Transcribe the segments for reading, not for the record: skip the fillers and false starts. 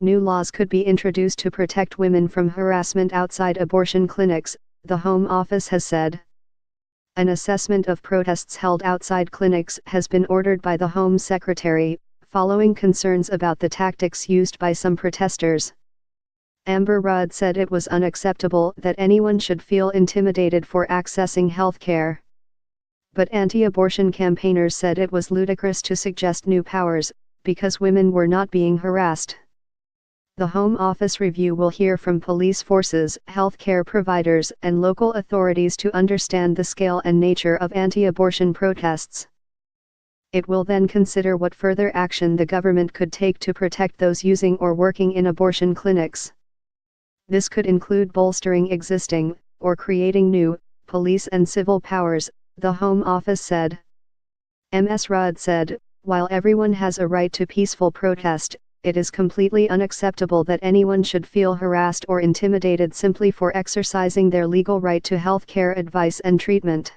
New laws could be introduced to protect women from harassment outside abortion clinics, the Home Office has said. An assessment of protests held outside clinics has been ordered by the Home Secretary, following concerns about the tactics used by some protesters. Amber Rudd said it was unacceptable that anyone should feel intimidated for accessing health care. But anti-abortion campaigners said it was ludicrous to suggest new powers, because women were not being harassed. The Home Office review will hear from police forces, health care providers, and local authorities to understand the scale and nature of anti-abortion protests. It will then consider what further action the government could take to protect those using or working in abortion clinics. This could include bolstering existing, or creating new, police and civil powers, the Home Office said. Ms. Rudd said, "While everyone has a right to peaceful protest, it is completely unacceptable that anyone should feel harassed or intimidated simply for exercising their legal right to health care advice and treatment.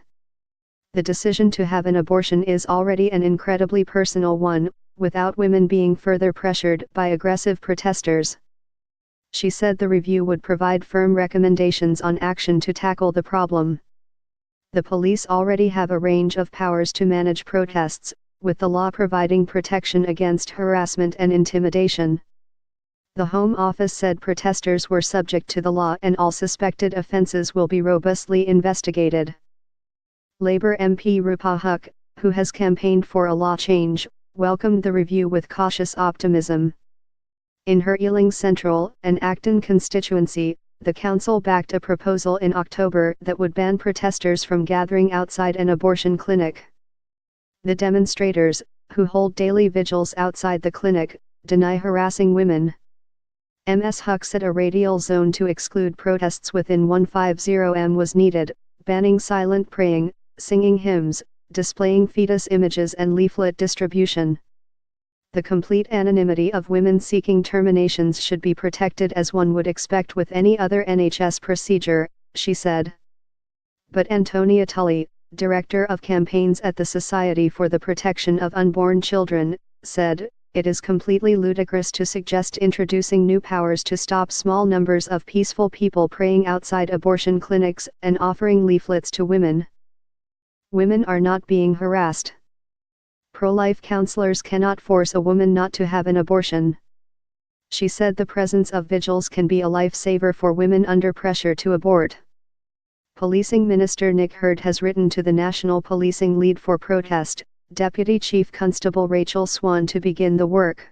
The decision to have an abortion is already an incredibly personal one, without women being further pressured by aggressive protesters." She said the review would provide firm recommendations on action to tackle the problem. The police already have a range of powers to manage protests, with the law providing protection against harassment and intimidation. The Home Office said protesters were subject to the law and all suspected offenses will be robustly investigated. Labour MP Rupa Huq, who has campaigned for a law change, welcomed the review with cautious optimism. In her Ealing Central and Acton constituency, the council backed a proposal in October that would ban protesters from gathering outside an abortion clinic. The demonstrators, who hold daily vigils outside the clinic, deny harassing women. Ms. Huq said a radial zone to exclude protests within 150 m was needed, banning silent praying, singing hymns, displaying fetus images and leaflet distribution. The complete anonymity of women seeking terminations should be protected as one would expect with any other NHS procedure, she said. But Antonia Tully, Director of Campaigns at the Society for the Protection of Unborn Children, said, "It is completely ludicrous to suggest introducing new powers to stop small numbers of peaceful people praying outside abortion clinics and offering leaflets to women. Women are not being harassed. Pro-life counselors cannot force a woman not to have an abortion." She said the presence of vigils can be a lifesaver for women under pressure to abort. Policing Minister Nick Hurd has written to the National Policing Lead for Protest, Deputy Chief Constable Rachel Swan to begin the work.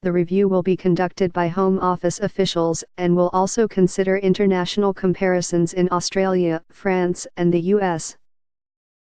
The review will be conducted by Home Office officials and will also consider international comparisons in Australia, France and the US.